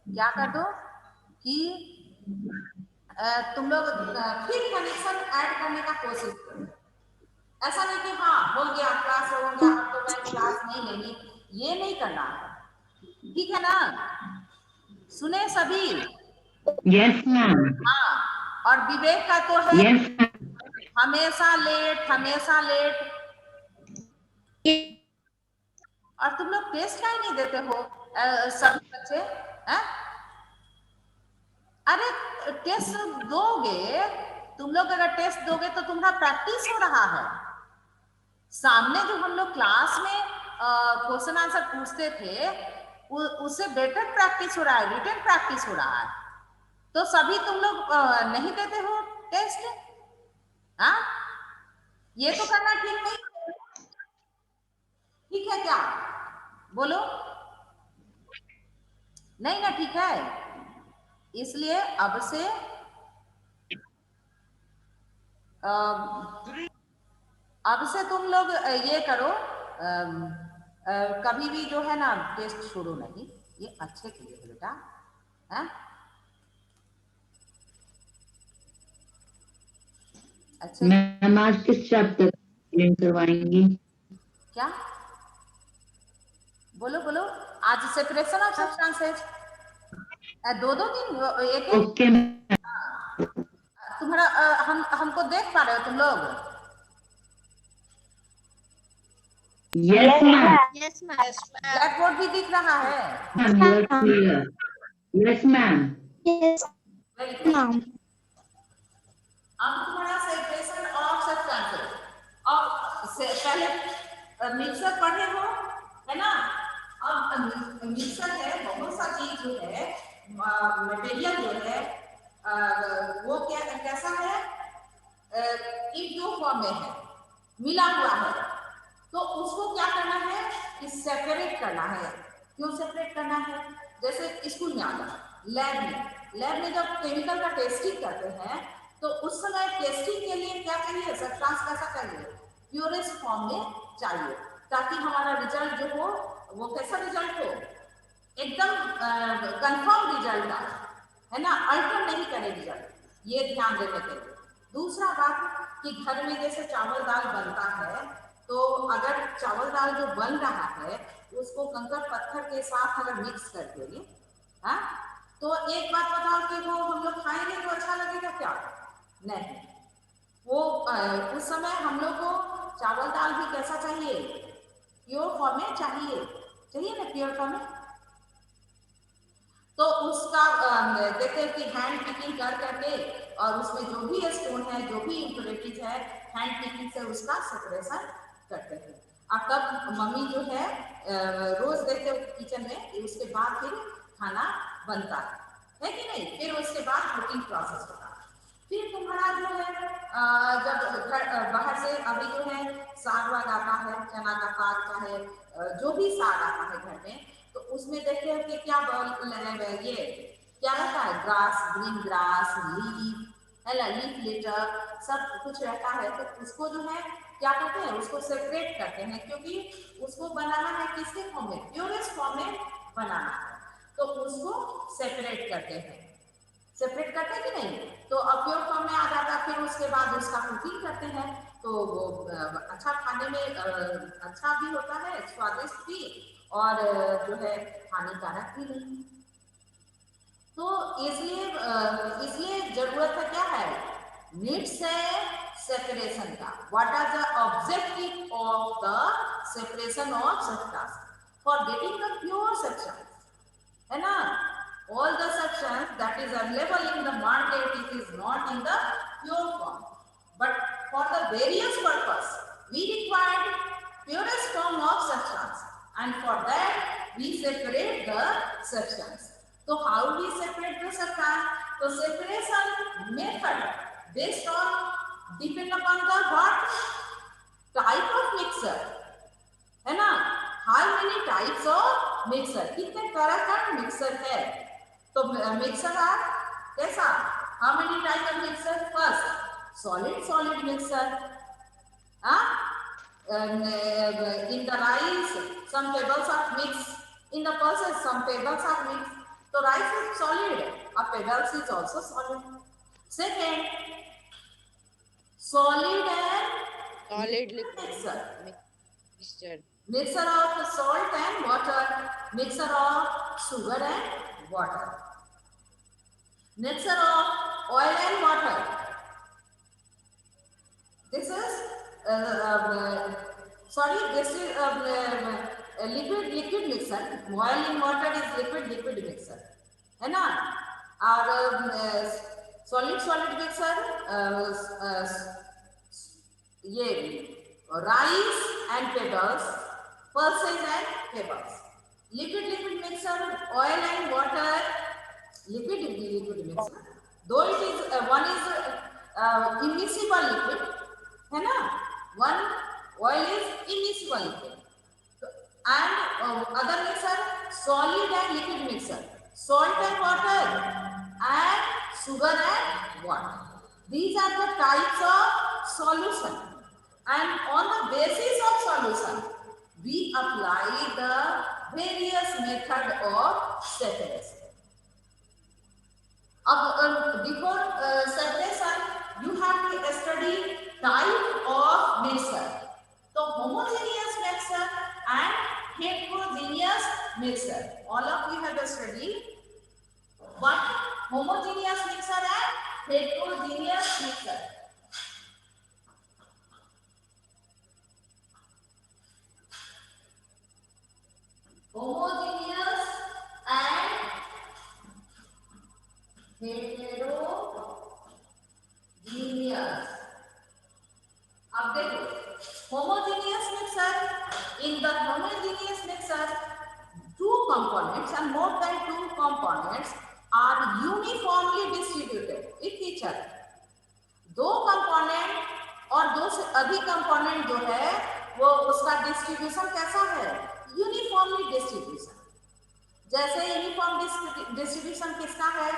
क्या कर दो कि तुम लोग फिर कनेक्शन ऐड करने का कोशिश करो। ऐसा नहीं कि हाँ हो गया क्लास हो गया अब तो मैं क्लास नहीं लेनी, ये नहीं करना है, ठीक है ना? सुने सभी? Yes ma'am. हाँ, और विवेक का तो है यस हमेशा लेट हमेशा लेट। और तुम लोग टेस्ट क्या नहीं देते हो सभी बच्चे हैं? अरे टेस्ट दोगे, तुम लोग अगर टेस्ट दोगे तो तुम्हारा प्रैक्टिस हो रहा है। सामने जो हम लोग क्लास में क्वेश्चन आंसर पूछते थे उससे बेटर प्रैक्टिस हो रहा है, रिटन प्रैक्टिस हो रहा है। तो सभी तुम लोग नहीं देते हो टेस्ट? हाँ, ये तो करना ठीक नहीं, ठीक है क्या? बोलो, नहीं ना, ठीक है। इसलिए अब से तुम लोग ये करो, कभी भी जो है ना टेस्ट छोड़ो नहीं, ये अच्छे के लिए है बेटा। हाँ, अच्छे। मैम, आज किस चैप्टर एक्सप्लेन करवाएंगी? क्या? बोलो बोलो। आज सेपरेशन ऑफ सब्सटेंसेस, दो दो दिन एक एक। Okay ma'am. तुम्हारा हमको देख पा रहे हो तुम लोग? Yes ma'am. Yes ma'am. Blackboard भी दिख रहा है? Ma'am you are clear. Yes ma'am. Yes very good. Ma'am. अब तुम्हारा सेपरेशन ऑफ सब्सटेंसेस, और पहले मिक्सर पढ़े हो, है ना? अब मिक्सर है, बहुत सा चीज जो है, मटेरियल जो है वो कैसा है, एक दो फॉर्म में है, मिला हुआ है। तो उसको क्या करना है कि सेपरेट करना है। क्यों सेपरेट करना है? जैसे स्कूल में आना, लैब में जब केमिकल का टेस्टिंग करते हैं तो उस समय टेस्टिंग के लिए क्या चाहिए, सब्सटेंस कैसा चाहिए, प्योरेस्ट फॉर्म में चाहिए, ताकि हमारा रिजल्ट जो हो वो कैसा रिजल्ट हो, एकदम कंफर्म रिजल्ट आए, है ना, अल्टर नहीं करे रिजल्ट, ये ध्यान देने के लिए। दूसरा बात कि घर में जैसे चावल दाल बनता है, तो अगर चावल दाल जो बन रहा है उसको कंकड़ पत्थर के साथ अगर मिक्स कर देंगे, हाँ, तो एक बात बताओ कि वो हम लोग खाएंगे तो अच्छा लगेगा क्या? नहीं, वो उस समय हम लोग को चावल दाल भी कैसा चाहिए, प्योर फॉर्म में चाहिए, चाहिए ना प्योर फॉर्म में। तो उसका देखते हैं कि हैंड पिकिंग कर करके, और उसमें जो भी स्टोन है, जो भी इम्प्योरिटीज है, हैंड पिकिंग से उसका सेपरेशन करते हैं। और तब मम्मी जो है रोज देखते हो किचन में कि उसके बाद फिर खाना बनता है कि नहीं? फिर उसके बाद कुकिंग प्रोसेस होता है। फिर तुम्हारा जो है जब बाहर से अभी जो है साग वाग आता है, चना का साग, चाहे जो भी साग आता है घर में, तो उसमें देखते हैं कि क्या ये क्या रहता है, ग्रास, ग्रीन ग्रास, लीफ, है ना, लीफ लिटर, सब कुछ रहता है। तो उसको जो है क्या करते हैं, उसको सेपरेट करते हैं, क्योंकि उसको बनाना है किसके फॉर्म में, प्योरेस्ट फॉर्म में बनाना है, तो उसको सेपरेट करते हैं। सेपरेट करते हैं कि नहीं? तो अब प्योर फॉर्म में आ जाता है, फिर उसके बाद उसका कुकिंग करते हैं, तो वो अच्छा खाने में अच्छा भी होता है, स्वादिष्ट भी, और जो है हानिकारक भी नहीं। तो इसलिए जरूरत है क्या है, नीड्स है सेपरेशन का। What are the objective of the separation of substance? For getting the pure substance, है ना, all the substance that is available in the market, it is not in the pure form, but for the various purpose we require purest form of substance, and for that we separate the substance. So how we separate the substance? So separation method based on depend upon the what type of mixer, है ना, how many types of mixer, कितने तरह का mixer है। तो mixer are कैसा, how many type of mixer, first solid mixer, in the rice some tables are mixed, in the pulses some tables are mixed, तो rice में A pedals is also solid. Second, solid and Solid liquid mixture. mixture. Mixture of salt and water. Mixture of sugar and water. Mixture of oil and water. This is this is liquid mixer. Oil in water is liquid mixer, है ना? और solid mixer ये rice and pebbles, pulses and pebbles. Liquid mixer, oil and water, liquid mixer. Though it is one is immiscible liquid, है ना? One oil is immiscible liquid, and other mixer solid and liquid mixer, salt and water and sugar and water. These are the types of solution, and on the basis of solution we apply the various method of separation. Before separation you have to study type of mixture. So homogeneous mixture and heterogeneous mixture, all of you have studied what homogeneous mixture and heterogeneous mixture. Homogeneous and heterogeneous. अब देखो homogeneous mixture, in the homogeneous mixture two components and more than two components are uniformly distributed with each other. दो component और दो से अधिक component जो है वो उसका डिस्ट्रीब्यूशन कैसा है? Uniformly distribution. जैसे यूनिफॉर्म डिस्ट्रीब्यूशन किसका है?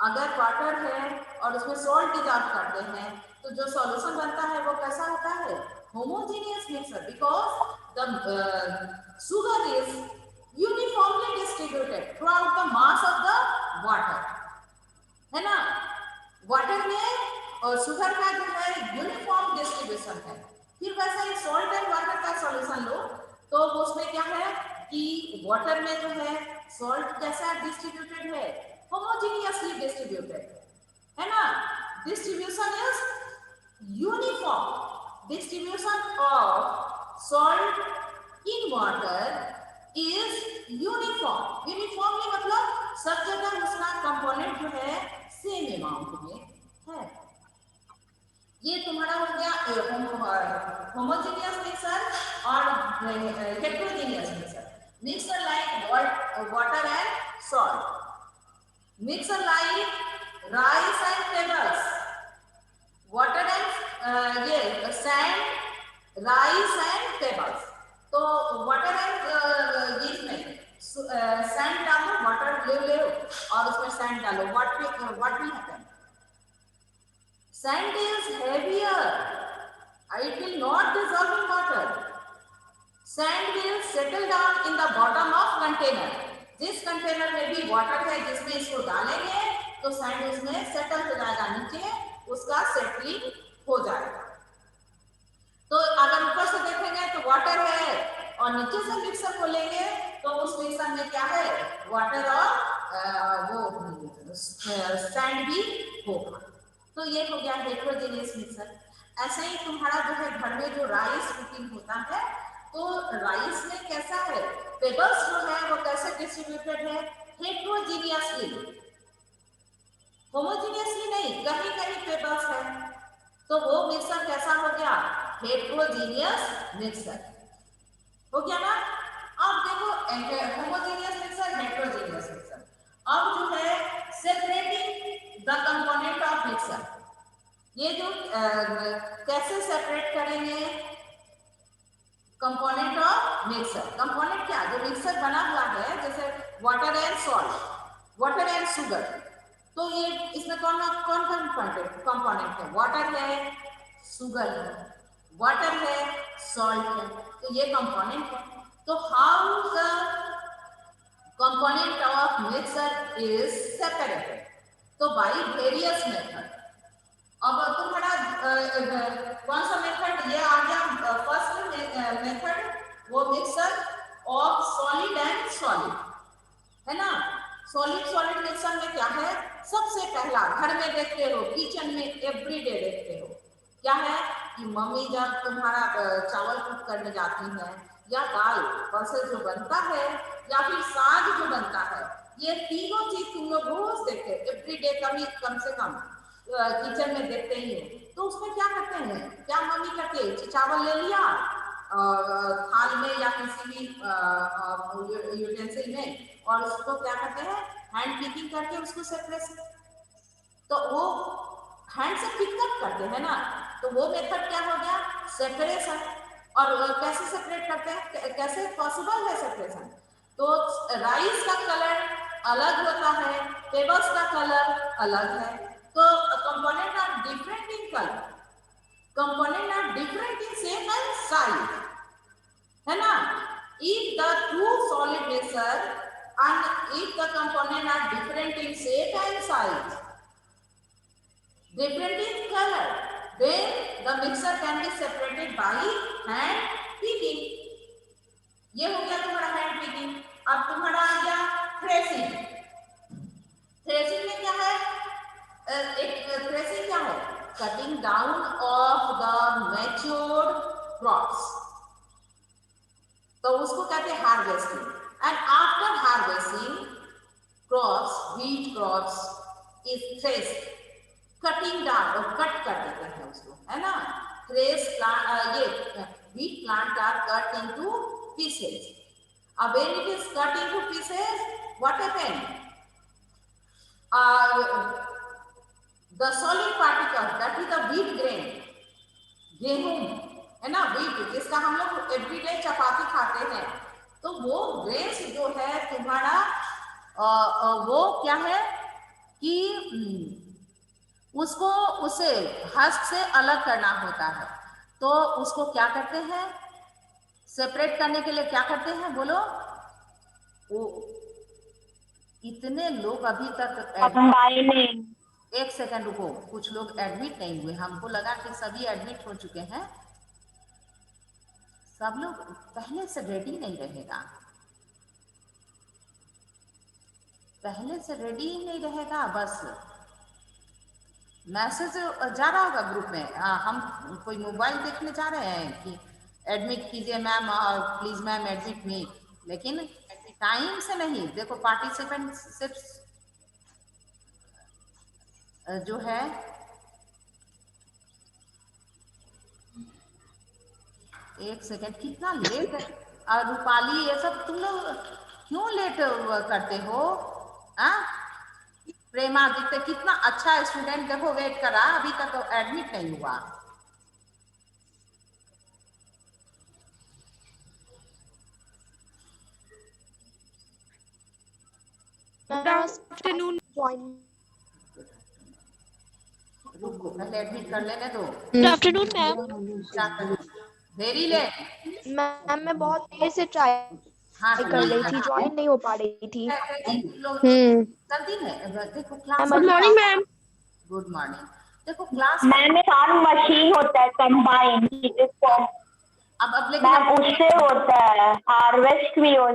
अगर वाटर है और उसमें सॉल्ट डिजॉल्व करते हैं तो जो सॉल्यूशन बनता है वो कैसा होता है? Homogeneous mixture, because the sugar is uniformly distributed throughout the mass of the water, है ना? वाटर में और शुगर का जो है यूनिफॉर्म डिस्ट्रीब्यूशन है. फिर वैसे ही सॉल्ट एंड वाटर का सॉल्यूशन लो तो उसमें क्या है कि वाटर में जो है सॉल्ट कैसा डिस्ट्रीब्यूटेड है? होमोजेनियसली डिस्ट्रीब्यूटेड, है ना? Distribution is uniform. Distribution of salt in water is uniform. Uniformly मतलब सब जगह उसका कंपोनेंट जो है सेम अमाउंट में है. ये तुम्हारा हो गया होमोजेनियस मिक्सचर और heterogeneous mixture. Mixture like water and salt, mixture like rice and pebbles, water and sand, rice and pebbles. तो वाटर एंड इसमें सैंड डालो, वाटर ले और उसमें सैंड डालो. What will happen? Sand is heavier. It will not dissolve in water. Sand will settle down in the bottom of container. जिस container में भी वाटर है जिसमें इसको डालेंगे तो सैंड उसमें सेटल हो जाएगा, नीचे उसका सेटलिंग हो जाएगा. तो अगर ऊपर से देखेंगे तो वाटर है और नीचे से मिक्सर को लेंगे तो उस मिक्सर में क्या है? वाटर और वो सैंड भी होगा. तो ये हो गया हेटेरोजेनियस मिक्सचर. ऐसे ही तुम्हारा जो है घर में जो राइस कुकिंग होता है तो राइस में कैसा है? पेबल्स जो है वो कैसे डिस्ट्रीब्यूटेड है? हेटेरोजेनियसली, होमोजेनियसली नहीं. कहीं कहीं पेबल्स है तो वो मिक्सचर कैसा हो गया? हेटेरोजेनियस मिक्सचर हो गया ना? अब देखो होमोजेनियस मिक्सचर, हेटेरोजेनियस मिक्सचर. अब जो है separating the component of mixture, ये जो कैसे सेपरेट करेंगे कंपोनेंट ऑफ मिक्सचर? कंपोनेंट क्या? जो मिक्सचर बना हुआ है जैसे water and salt, water and sugar, तो ये इसमें कौन कंपोनेंट है? वाटर है, शुगर है, वाटर है, सॉल्ट है, तो ये कंपोनेंट है. तो how the component of mixer is separated. तो by various method. अब तुम्हारा कौन सा मेथड ये आ गया? फर्स्ट मेथड वो mixer of solid and solid है ना। सॉलिड सॉलिड मिक्सर में क्या है? सबसे पहला घर में देखते हो, किचन में एवरीडे देखते हो, क्या है कि मम्मी जब तुम्हारा चावल कुक करने जाती है या दाल पल्सेस जो बनता है या फिर साग जो बनता है, ये तीनों चीज तुम लोग रोज देखते हो, एवरीडे कम से कम किचन में देखते ही हो। तो उसमें क्या करते हैं, क्या मम्मी करती है? चावल ले लिया थाल में या किसी भी यूटेंसिल में, और उसको क्या करते हैं? हैंड पिकिंग करके उसको सेपरेट, तो वो हैंड से पिक अप करते हैं ना, तो वो मेथड क्या हो गया? सेपरेशन। और कैसे सेपरेट करते हैं, कैसे पॉसिबल है सेपरेशन? तो राइस का कलर अलग होता है, टेबल्स का कलर अलग है, तो component are different in colour, component are different in shape and size, है ना। If the two solid mixture and if the component are different in shape and size, different in color, then the mixture can be separated by hand picking. ये हो गया तुम्हारा hand picking. अब तुम्हारा आ गया threshing. Threshing में क्या है? एक थ्रेसिंग क्या है? Cutting down of the matured crops, तो उसको कहते हैं harvesting. And after harvesting crops, wheat crops is threshed, cutting down और कट कर देते हैं उसको, है ना। थ्रेस ये wheat plant are cut into pieces. अब when it is cut into pieces, what happen? The solid particle that is the wheat grain, गेहूं है ना, व्हीट जिसका हम लोग एवरीडे चपाती खाते हैं, तो वो ग्रेन्स जो है तुम्हारा वो क्या है कि उसको उसे हस्क से अलग करना होता है। तो उसको क्या करते हैं? सेपरेट करने के लिए क्या करते हैं बोलो? वो इतने लोग अभी तक एक सेकंड रुको, कुछ लोग एडमिट नहीं हुए, हमको लगा कि सभी एडमिट हो चुके हैं। सब लोग पहले से रेडी नहीं रहेगा, पहले से रेडी ही नहीं रहेगा, बस मैसेज जा रहा होगा ग्रुप में, हम कोई मोबाइल देखने जा रहे हैं कि एडमिट कीजिए मैम और प्लीज मैम एडमिट मी, लेकिन टाइम से नहीं। देखो पार्टिसिपेंट सिर्फ जो है एक सेकेंड, कितना लेट है। और रूपाली ये सब तुम लोग क्यों लेट करते हो? प्रेमा दिखते कितना अच्छा स्टूडेंट, देखो वेट करा, अभी तक तो एडमिट नहीं हुआ। आफ्टरनून रुको पहले एडमिट कर लेने दो। Good afternoon ma'am. Very late ma'am मैं बहुत देर से ट्राई कर रही थी, ज्वाइन नहीं हो पा रही थी। जल्दी में देखो class. Good morning ma'am. Good morning. देखो क्लास मैम एक और मशीन होता है कंबाइन, जिसको अब लेकिन मैम उससे होता है हार्वेस्ट भी हो।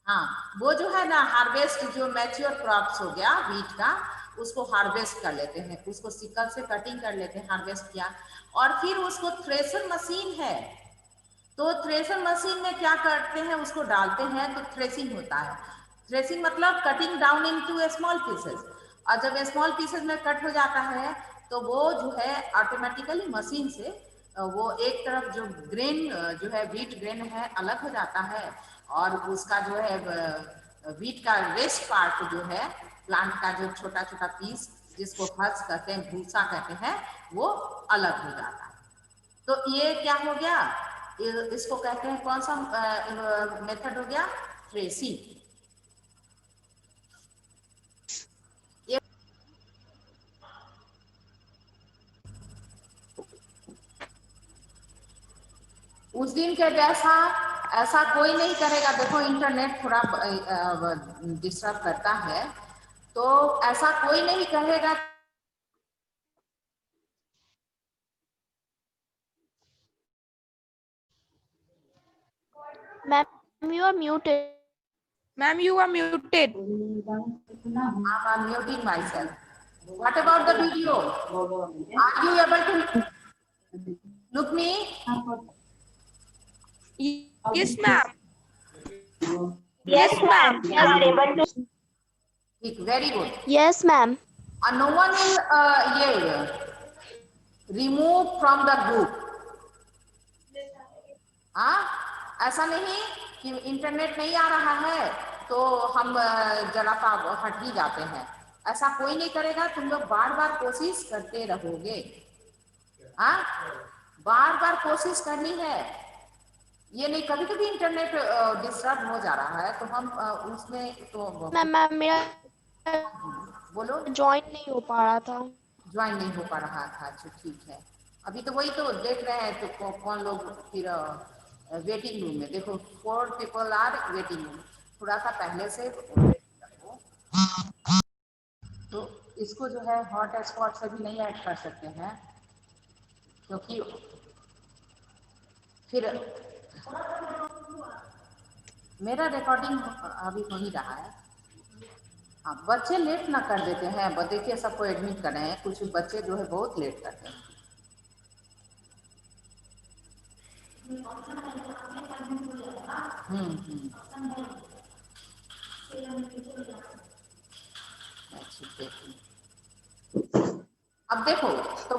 हाँ, वो जो है ना हार्वेस्ट, जो मैच्योर क्रॉप्स हो गया व्हीट का, उसको हार्वेस्ट कर लेते हैं, उसको सिकल से कटिंग कर लेते हैं, हार्वेस्ट किया, और फिर उसको थ्रेशर मशीन है, तो थ्रेशर मशीन में क्या करते हैं? उसको डालते हैं तो थ्रेसिंग होता है। थ्रेसिंग मतलब cutting down into small pieces, और जब स्मॉल पीसेस में कट हो जाता है तो वो जो है ऑटोमेटिकली मशीन से वो एक तरफ जो ग्रेन जो है व्हीट ग्रेन है अलग हो जाता है, और उसका जो है व्हीट का वेस्ट पार्ट जो है प्लांट का जो छोटा छोटा पीस जिसको हस्क कहते हैं, भूसा कहते हैं, वो अलग हो जाता है। तो ये क्या हो गया? इसको कहते हैं कौन सा मेथड हो गया? थ्रेसिंग। उस दिन के जैसा ऐसा कोई नहीं करेगा। देखो इंटरनेट थोड़ा डिस्टर्ब करता है, तो ऐसा कोई नहीं कहेगा। Ma'am, you are muted. Ma'am, you are muted. I'm muting myself. What about the video? Are you able to look me? Yes, ma'am. Yes, ma'am. We are able to. Very good. Yes, ma'am. And no one will remove from the group. हाँ, ऐसा नहीं कि internet नहीं आ रहा है तो हम जरा सा हट ही जाते हैं। ऐसा कोई नहीं करेगा। तुम लोग बार बार कोशिश करते रहोगे। हाँ, बार बार कोशिश करनी है। ये नहीं, कभी कभी इंटरनेट डिस्टर्ब हो जा रहा है तो हम उसमें तो मैम मेरा बोलो। ज्वाइन नहीं हो पा रहा था। ज्वाइन नहीं हो पा रहा था। अच्छा ठीक है। अभी तो वही तो देख रहे हैं तो कौन लोग फिर वेटिंग रूम में। देखो 4 people आर वेटिंग रूम। थोड़ा सा पहले से तो इसको जो है हॉट स्पॉट से भी नहीं ऐड कर सकते हैं क्योंकि फिर मेरा रिकॉर्डिंग अभी हो ही रहा है। हाँ, बच्चे लेट ना कर देते हैं। देखिए सबको एडमिट कर रहे हैं, कुछ बच्चे जो है बहुत लेट करते हैं। अब देखो तो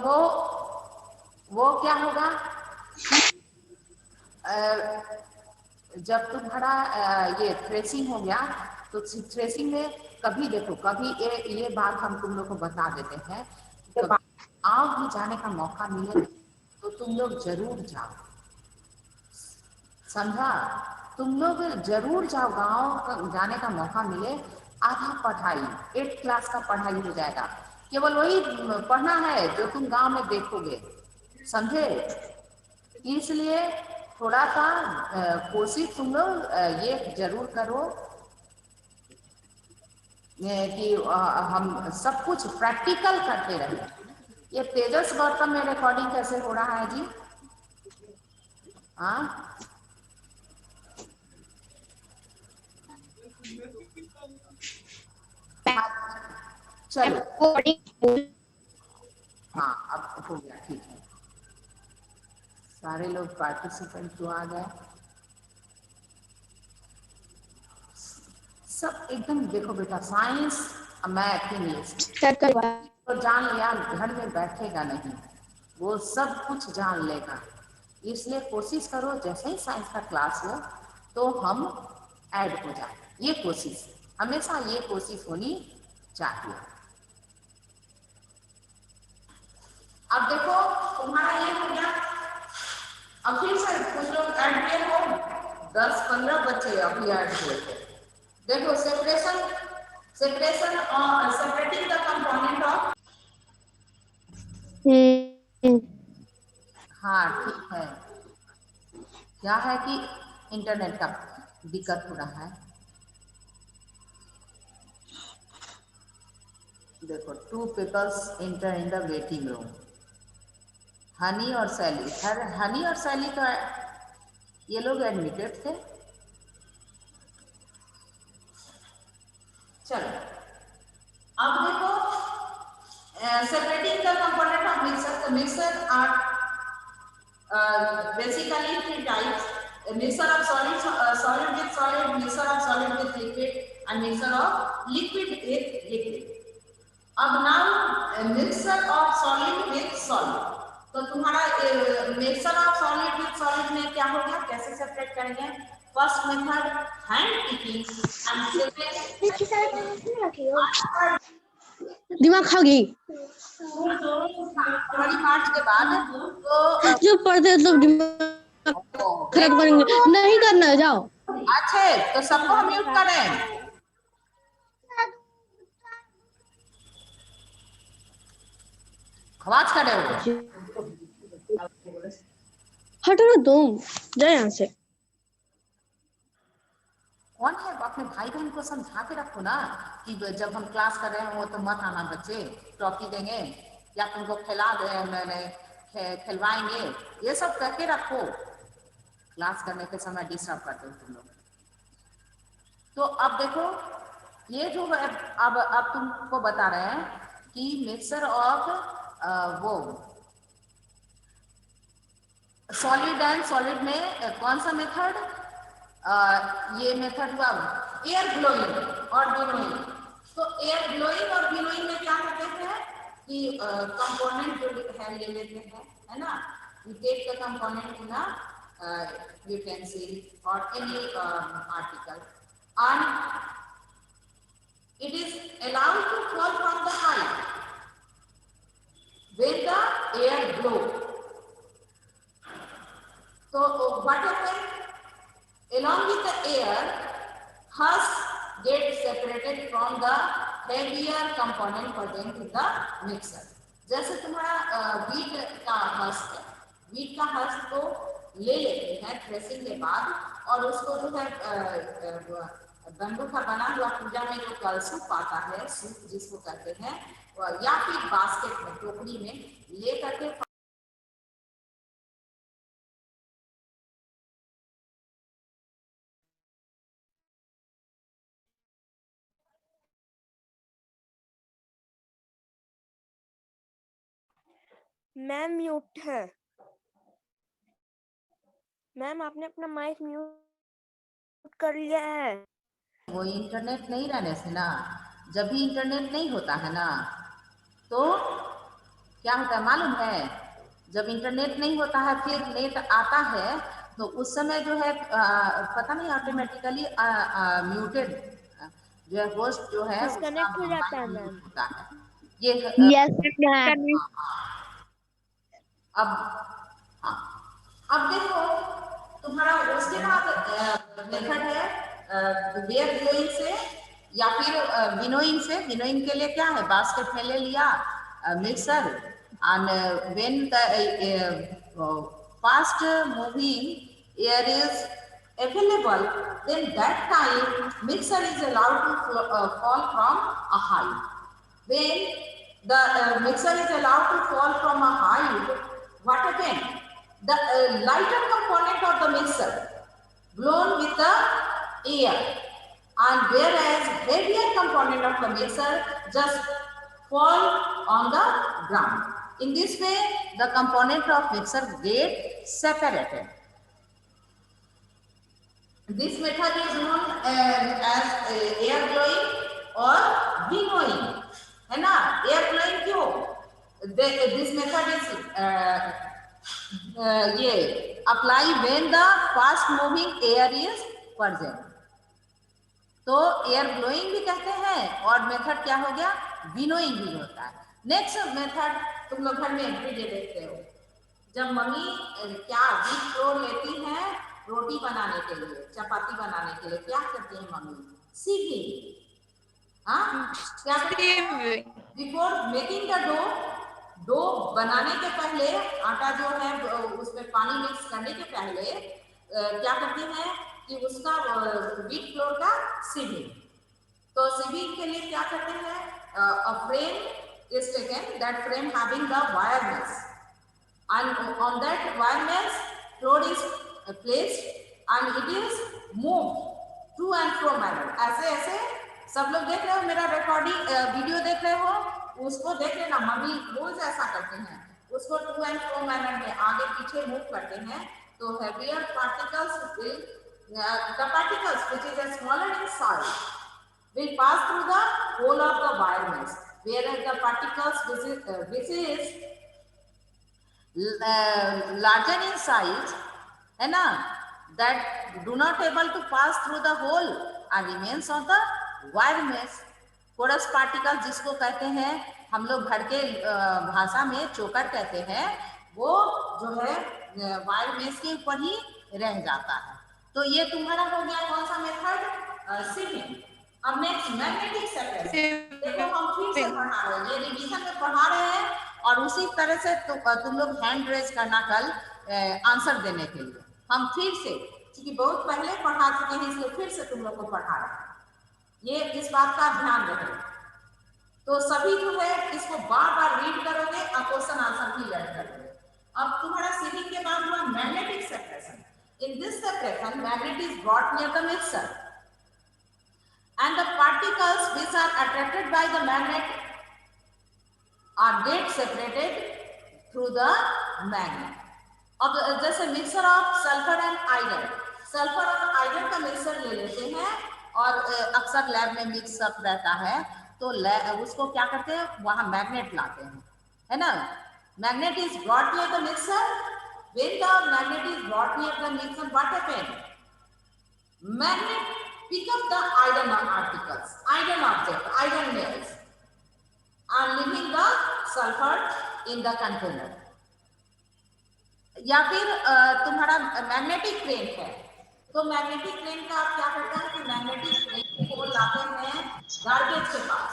वो क्या होगा जब तुम्हारा ये थ्रेसिंग हो गया तो थ्रेसिंग में कभी देखो, कभी ये बात हम तुम लोग को बता देते हैं। जब गाँव भी जाने का मौका मिले तो तुम लोग जरूर जाओ, समझा? तुम लोग जरूर जाओ। गांव जाने का मौका मिले, आधा पढ़ाई 8th क्लास का पढ़ाई हो जाएगा। केवल वही पढ़ना है जो तुम गांव में देखोगे, समझे? इसलिए थोड़ा सा कोशिश तुम लोग ये जरूर करो कि हम सब कुछ प्रैक्टिकल करते रहें। ये तेजस गौतम में रिकॉर्डिंग कैसे हो रहा है जी? हाँ, चलो हाँ, अब हो गया, ठीक है। सारे लोग पार्टिसिपेंट जो आ गए सब एकदम। देखो बेटा, साइंस मैथ इंग्लिश तो जान लिया, घर में बैठेगा नहीं, वो सब कुछ जान लेगा। इसलिए कोशिश करो जैसे ही साइंस का क्लास हो तो हम ऐड हो जाए। ये कोशिश हमेशा, ये कोशिश होनी चाहिए। अब देखो तुम्हारा ये हो गया। अब फिर से कुछ लोग ऐड किए हो, 10-15 बच्चे अभी ऐड हुए थे। देखो सेपरेशन और सेपरेटिंग द कंपोनेंट ऑफ। हाँ ठीक है। क्या है कि इंटरनेट का दिक्कत हो रहा है। देखो 2 peoples enter in the waiting room, Honey और सैली। हनी और सैली तो ये लोग एडमिटेड थे। चलो अब देखो separating the component of mixer. तो mixer are basically 3 types: a mixture of solid with solid, mixture of solid with liquid, and mixture of liquid with liquid. अब now mixer of solid with solid. तो तुम्हारा mixer of solid with solid में क्या होगा, कैसे separate करेंगे? First method hand picking and दिमाग खा गई बड़ी पार्ट के बाद तो जो पढ़ते सब दिमाग खराब करेंगे। नहीं करना है, जाओ। अच्छे तो सबको हम म्यूट करें। आवाज कर रहे हो? हटो ना तुम, जाओ यहाँ से। अपने भाई बहन को समझा के रखो ना कि जब हम क्लास कर रहे हो तो मत आना बच्चे, टॉफी देंगे या तुमको खिला खिलवाएंगे, ये सब करके रखो, क्लास करने के समय डिस्टर्ब करते हो तुम लोग। तो अब देखो ये जो है अब तुमको बता रहे हैं कि मिक्सचर ऑफ वो सॉलिड एंड सॉलिड में कौन सा मेथड, ये मेथड हुआ एयर ग्लोइंग और विनोइंग। तो एयर ग्लोइंग और विनोइंग में क्या करते हैं कि कंपोनेंट जो है ले लेते हैं, है ना, we take the component in a utensil or any article and it is allowed to fall from the height when the air blow. So what happens? Along with the air, husk gets separated from the heavier component present in the mixer. जैसे तुम्हारा wheat का husk है, wheat का husk को ले लेते हैं threshing के बाद और उसको जो है बंबू का बना हुआ पूजा में जो कलसूप आता है, सूप जिसको कहते हैं, या फिर बास्केट में, टोकरी में ले करके मैम म्यूट है। मैम आपने अपना माइक म्यूट कर लिया है। वो इंटरनेट नहीं रहने से ना, जब भी इंटरनेट नहीं होता है ना तो क्या होता है मालूम है, जब इंटरनेट नहीं होता है फिर नेट आता है तो उस समय जो है पता नहीं ऑटोमेटिकली म्यूटेड जो है होस्ट जो है डिस्कनेक्ट हो जाता है मैम। होता है ये यस अब हाँ, अब देखो तुम्हारा उसके बाद मेथड है एयर ब्लोइंग से या फिर विनोइंग से। विनोइंग के लिए क्या है, बास्केट में ले लिया mixer and when the fast moving air is available, then that time mixer is allowed to fall from a height. When the mixer is allowed to fall from a height, what again? The lighter component of the mixer blown with the air, and whereas heavier component of the mixer just fall on the ground. In this way, the component of mixer get separated. This method is known as air blowing or winnowing, है ना? Air blowing क्यों? This method is ये apply when the fast moving air is present. तो air blowing भी कहते हैं और method क्या हो गया, विनोइंग भी होता है। नेक्स्ट मेथड तुम लोग घर में एवरीडे देखते हो, जब मम्मी क्या वीट फ्लोर लेती हैं रोटी बनाने के लिए, चपाती बनाने के लिए, क्या करती है मम्मी, सीविंग। हाँ, क्या करती है बिफोर मेकिंग द डो बनाने के पहले, आटा जो है उसमें पानी मिक्स करने के पहले क्या करती है कि उसका वीट फ्लोर का सीविंग। तो सीविंग के लिए क्या करते हैं, a frame is taken, that frame having the wire mesh, and on that wire mesh floor is placed and it is moved to and fro manner. ऐसे ऐसे सब लोग देख रहे हो, मेरा रिकॉर्डिंग वीडियो देख रहे हो, उसको देख लेना, मम्मी रोज ऐसा करते हैं, उसको टू एंड फ्रो मैनर में आगे पीछे मूव करते हैं। तो heavier particles will the particles which is smaller in size will pass through the hole of the wire mesh, whereas the particles which is larger in size, है ना, that do not able to pass through the hole and remains on the wire mesh. Coarse particle जिसको कहते हैं हम लोग घर के भाषा में चोकर कहते हैं, वो जो है वायर मेश के ऊपर ही रह जाता है। तो ये तुम्हारा हो गया कौन सा मेथड, सीविंग। अब नेक्स्ट मैग्नेटिक सेपरेशन। देखो हम फिर से पढ़ा रहे हैं, ये रिवीजन में पढ़ा रहे हैं और उसी तरह से तुम लोग हैंड रेज करना कल आंसर देने के लिए। हम फिर से क्योंकि बहुत पहले पढ़ा चुके हैं इसलिए फिर से तुम लोग को पढ़ा रहे हैं, ये इस बात का ध्यान रहे। तो सभी जो है इसको बार बार रीड करोगे और क्वेश्चन आंसर भी लर्न करोगे। अब तुम्हारा सीलिंग के बाद हुआ magnetic separation. In this separation magnet is brought near the mixer and the particles which are attracted by the magnet are get separated through the magnet। अब जैसे mixer of sulphur and iron, sulphur और iron का mixer ले लेते हैं और अक्सर lab में मिक्स अप रहता है, तो उसको क्या करते हैं, वहां मैग्नेट लाते हैं, है ना। Magnet is brought near the mixer. When the magnet is brought near the mixer, what happen, magnet pick up the iron particles, iron object, iron layers, and leaving the sulfur in the container। या फिर तुम्हारा magnetic crane है, तो magnetic crane का आप क्या करते हैं कि मैग्नेटिक क्रेन को लाते हैं गार्बेज के पास,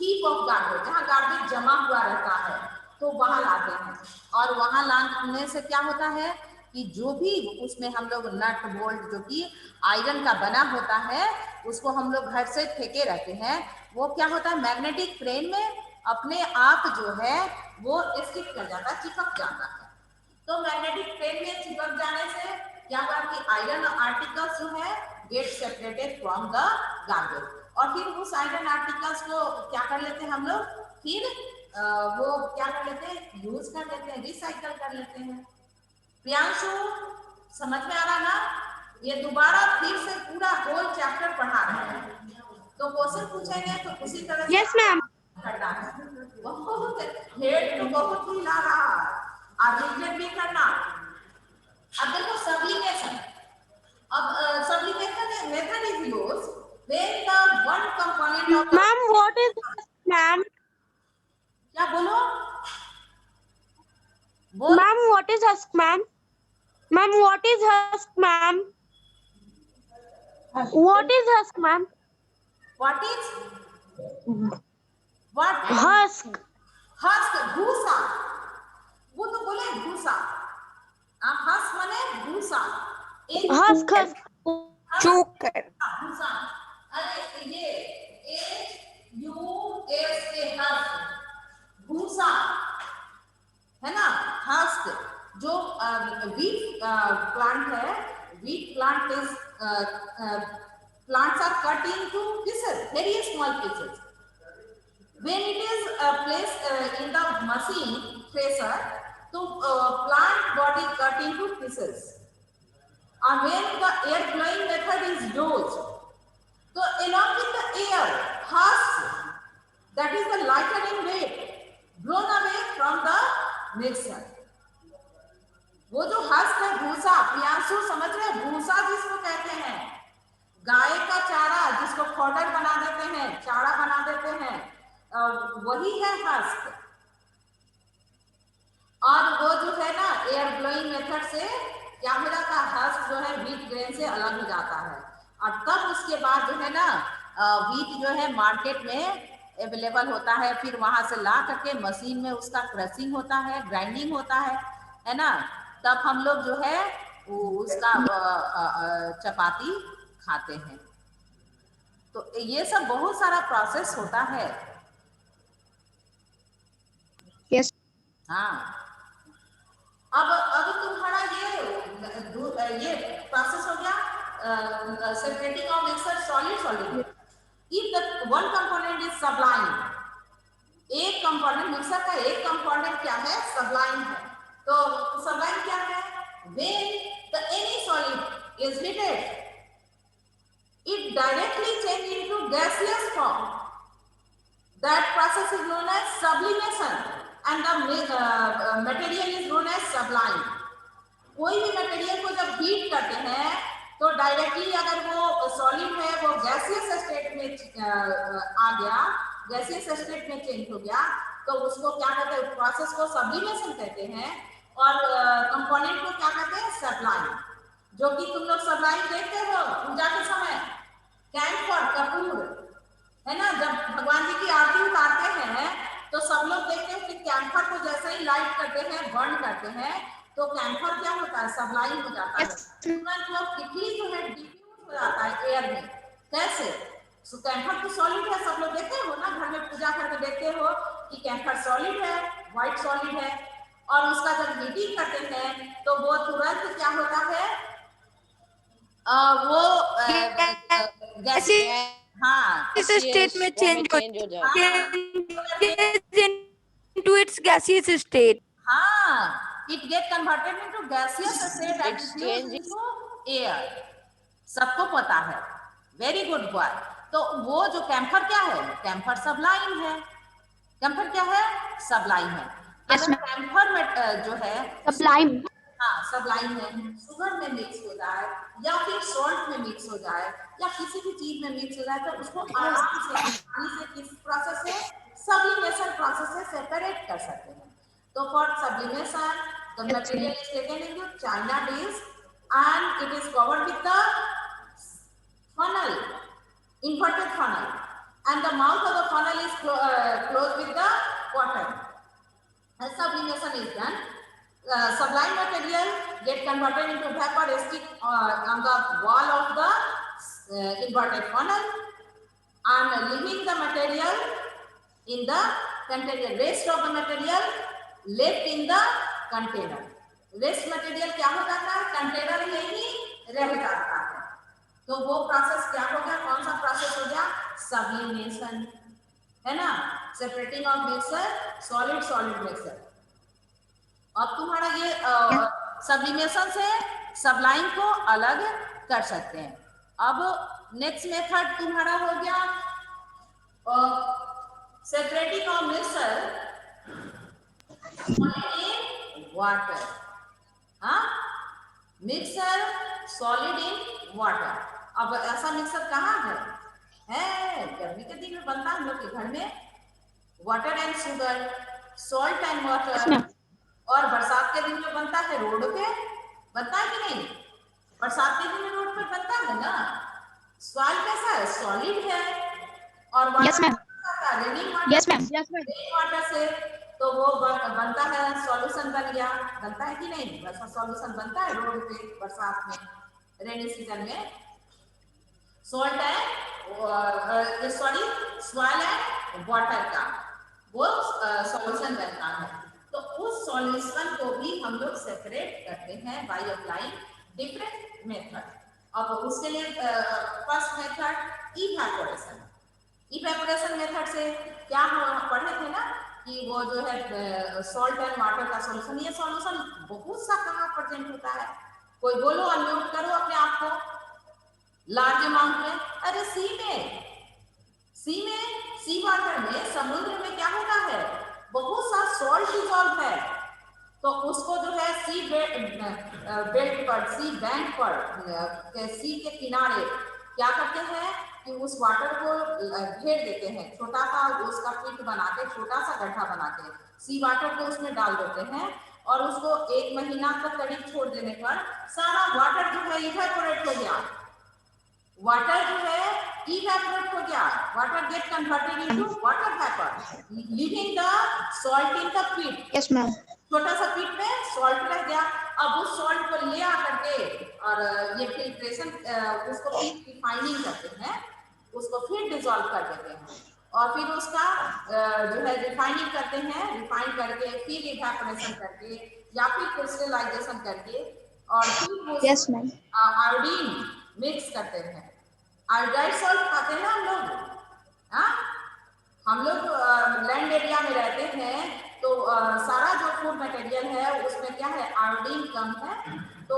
हीप ऑफ गार्बेज, जहाँ गार्बेज जमा हुआ रहता है तो वहां लाते हैं। और वहां लाने से क्या होता है कि जो भी उसमें हम लोग नट बोल्ट जो कि आयरन का बना होता है उसको हम लोग घर से फेंके रहते हैं, वो क्या होता है मैग्नेटिक फ्रेम में अपने आप जो है वो स्टिक कर जाता है, चिपक जाता है। तो मैग्नेटिक फ्रेम में चिपक जाने से क्या हुआ कि आयरन आर्टिकल्स जो है get separated from the garbage, और फिर उस आयरन आर्टिकल्स को क्या कर लेते हैं हम लोग, फिर वो क्या कर लेते हैं, यूज कर लेते हैं, रिसाइकल कर लेते हैं। प्रियांशु समझ में आ रहा ना, ये दोबारा फिर से पूरा होल चैप्टर पढ़ा रहे हैं, तो क्वेश्चन पूछेंगे तो उसी तरह Yes, ma'am. करना है। बहुत हेड तो बहुत ही ला रहा है और रिलेट भी करना। अब देखो सब्लिमेशन, अब sublimation method is used when the one component of Ma'am, what is husk, ma'am? क्या बोलो बोल Ma'am, what is husk, ma'am? Ma'am, what is husk, ma'am? What is husk, ma'am? What is what Husk. Husk, भूसा, वो तो बोले भूसा, husk माने भूसा, Husk, husk. Choker. भूसा। अरे ये HUSK हस्क, भूसा है ना। हस्क जो wheat plant है, wheat plant is plants are cut into pieces, very small pieces। When it is placed in the machine thresher, so plant body cut into pieces, and when the air blowing method is used, so along with the air, husk, that is the lighter in weight, blown away from the mixer। वो जो husk है भूसा, प्रियांशु समझ रहे हैं, भूसा जिसको कहते हैं, गाय का चारा जिसको फॉडर बना देते हैं, चारा बना देते हैं, वही है हस्क। और वो जो है ना एयर ब्लोइंग मेथड से क्या हो जाता है, हस्क जो है व्हीट ग्रेन से अलग हो जाता है, और तब उसके बाद जो है ना व्हीट जो है मार्केट में अवेलेबल होता है, फिर वहां से ला करके मशीन में उसका क्रशिंग होता है, ग्राइंडिंग होता है ना, तब हम लोग जो है उसका चपाती खाते हैं। तो ये सब बहुत सारा प्रोसेस होता है। Yes. हाँ, अब तुम्हारा ये प्रोसेस हो गया separating of mixer solid solid. If the one component is सबलाइन, एक कंपोनेंट मिक्सर का एक कंपोनेंट क्या है, सबलाइन है। तो सबलाइन क्या है, when the any solid is heated, it directly change into gaseous form, that process is known as sublimation, and the material is known as sublime। कोई भी मटेरियल को जब हीट करते हैं तो डायरेक्टली अगर वो सॉलिड है वो गैसियस स्टेट में आ गया, गैसियस स्टेट में चेंज हो गया, तो उसको क्या कहते हैं, प्रोसेस को सब्लिमेशन कहते हैं, और कंपोनेंट को क्या कहते हैं, सब्लाइम। जो कि तुम लोग सब्लाइम देखते हो पूजा के समय, कैंफर कपूर है ना, जब भगवान जी की आरती उतारते हैं तो सब लोग देखते हैं कि कैंफर को जैसे ही लाइट करते हैं, बर्न करते हैं, तो कैम्फर क्या होता है, सबलाइन हो जाता है, तुरंत वो क्विकली जो है डिफ्यूज हो जाता है एयर में। कैसे? सो कैम्फर तो सॉलिड है, सब लोग देखते हो ना, घर में पूजा करके देखते हो कि कैम्फर सॉलिड है, व्हाइट सॉलिड है, और उसका जब हीटिंग करते हैं तो वो तुरंत क्या होता है, वो गैसी, हाँ, इस स्टेट में चेंज हो जाता है into its gaseous state. हाँ, it get converted into gaseous state and It's diffused changing. into air. सबको पता है, वेरी गुड बॉय। तो वो जो कैम्फर क्या है, कैम्फर सबलाइन है। कैम्फर क्या है, सबलाइन है। अगर कैम्फर में जो है सब्लाइम, हाँ सबलाइन है, शुगर में मिक्स हो जाए या फिर सॉल्ट में मिक्स हो जाए या किसी भी चीज में मिक्स हो जाए तो उसको आराम से पानी से किस प्रोसेस से, सब्लिमेशन प्रोसेस से सेपरेट कर सकते हैं। तो for sublimation the material is taken into China dish and it is covered with the funnel, inverted funnel, and the mouth of the funnel is closed with the water. As sublimation is done, sublime material get converted into vapor stick on the wall of the inverted funnel, and leaving the material in the container. Rest of the material left in the container. Rest material क्या हो जाता है, container में ही रह जाता है। तो वो प्रोसेस क्या हो गया, कौन सा प्रोसेस हो गया, सब्लिमेशन, है ना, separating of mixer, solid solid mixer. अब तुम्हारा ये सब्लिमेशन से सबलाइन को अलग कर सकते हैं। अब नेक्स्ट मेथड तुम्हारा हो गया separating of mixer in water. हाँ, मिक्सर सॉलिड इन वाटर। अब ऐसा मिक्सर कहाँ है, गर्मी के दिन में बनता है हम लोग के घर में, water and sugar, salt and water. और बरसात के दिन में बनता है रोड पे, बनता है कि नहीं, बरसात के दिन में रोड पे बनता है ना। सॉइल कैसा है, सॉलिड है, और वाटर रेनिंग वाटर से तो वो बनता है, सॉल्यूशन बन गया, बनता है कि नहीं, वैसा सॉल्यूशन बनता है रोड पे बरसात में, रेनी सीजन में। सॉल्ट है, सॉरी सॉइल एंड वाटर का वो सॉल्यूशन बनता है। तो उस सॉल्यूशन को भी हम लोग सेपरेट करते हैं बाय अप्लाइंग डिफरेंट मेथड। अब उसके लिए first method evaporation. Evaporation method से क्या हम पढ़े थे ना कि वो जो है सॉल्ट एंड वाटर का सॉल्यूशन, ये सॉल्यूशन बहुत सा कहाँ प्रेजेंट होता है, कोई बोलो, अनम्यूट करो अपने आप को, लार्ज अमाउंट में, अरे सी वाटर में, समुद्र में क्या होता है, बहुत सा सॉल्ट डिसॉल्व है। तो उसको जो है सी बेल्ट पर, सी बैंक पर, सी के किनारे क्या करते हैं कि उस वाटर को घेर देते हैं, छोटा सा उसका पिट बना के, छोटा सा गड्ढा बना के सी वाटर को उसमें डाल देते हैं, और उसको 1 महीना तक करीब छोड़ देने पर सारा वाटर जो है इवेपोरेट हो गया, वाटर जो है इवेपोरेट हो गया, water get converted into water vapour, leaving the salt in the pit. Yes ma'am. छोटा सा पिट में सॉल्ट रह गया, अब उस सॉल्ट को ले आकर के और ये फिल्ट्रेशन, उसको फिर रिफाइनिंग करते हैं, उसको फिर डिसॉल्व कर देते हैं, और फिर उसका जो है रिफाइनिंग करते हैं, रिफाइन करके फिर इवेपोरेशन करके या फिर क्रिस्टलाइजेशन करके, और फिर यस मैम आयोडीन मिक्स करते हैं। आयोडाइड सॉल्ट खाते हैं ना हम लोग, हाँ, हम लोग लैंड एरिया में रहते हैं, तो सारा जो फूड मटेरियल है उसमें क्या है, आयोडीन कम है, तो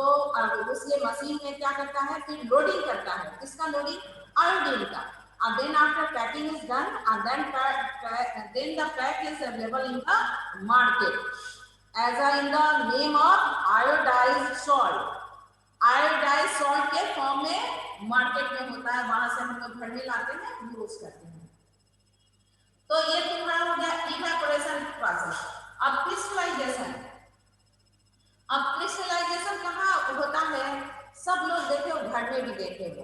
उसलिए मशीन में क्या करता है, फिर लोडिंग करता है, किसका लोडिंग, आयोडीन का। And then after packing is done, and then the pack is available in the market as in the name of iodized salt. Iodise salt के फॉर्म में मार्केट में होता है, वहां से हम लोग घर में लाते हैं, यूज करते हैं। तो ये तुम्हारा हो गया इवेपोरेशन प्रोसेस। अब क्रिस्टलाइजेशन, अब क्रिस्टलाइजेशन कहाँ होता है, सब लोग देखे हो, घर में भी देखे हो,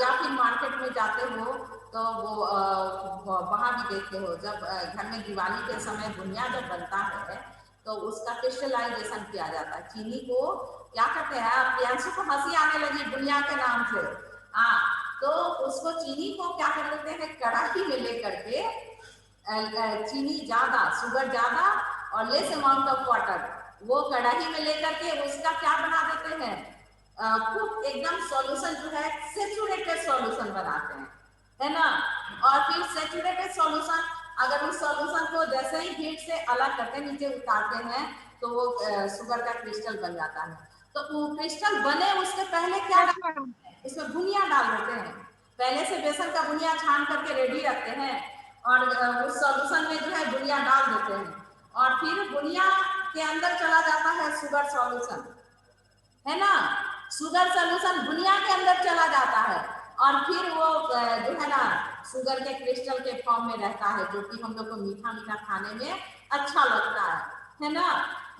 या फिर मार्केट में जाते हो तो वो वहां भी देखते हो, जब घर में दिवाली के समय बुनिया जब बनता है तो उसका क्रिस्टलाइजेशन किया जाता है। चीनी को क्या करते हैं, आप प्रियांशु को हंसी आने लगी दुनिया के नाम से, हाँ, तो उसको चीनी को क्या कर लेते हैं, कड़ाही में लेकर के चीनी ज्यादा, शुगर ज्यादा और लेस अमाउंट ऑफ वाटर, वो कड़ाही में लेकर के उसका क्या बना देते हैं, खूब एकदम सॉल्यूशन जो है सेचुरेटेड सॉल्यूशन बनाते हैं, है ना। और फिर सेचुरेटेड सॉल्यूशन, अगर उस सॉल्यूशन को जैसे ही हीट से अलग करके नीचे उतारते हैं तो वो शुगर का क्रिस्टल बन जाता है। तो वो क्रिस्टल बने उसके पहले क्या डालते हैं, इसमें बुनिया डाल देते हैं। पहले से बेसन का बुनिया छान करके रेडी रखते हैं और उस सॉल्यूशन में जो है बुनिया डाल देते हैं और फिर बुनिया के अंदर चला जाता है शुगर सॉल्यूशन, है ना। शुगर सॉल्यूशन बुनिया के अंदर चला जाता है और फिर वो जो है ना शुगर के क्रिस्टल के फॉर्म में रहता है, जो कि हम लोग को मीठा मीठा खाने में अच्छा लगता है ना।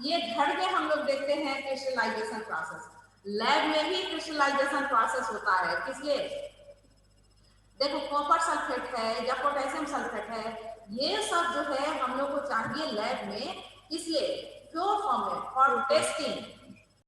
ये घर में हम लोग देखते हैं क्रिस्टलाइजेशन प्रोसेस, लैब में भी क्रिस्टलाइजेशन प्रोसेस होता है। किसलिए, देखो कॉपर सल्फेट है या पोटेशियम सल्फेट है, ये सब जो है हम लोग को चाहिए लैब में, इसलिए प्योर फॉर्म में फॉर टेस्टिंग,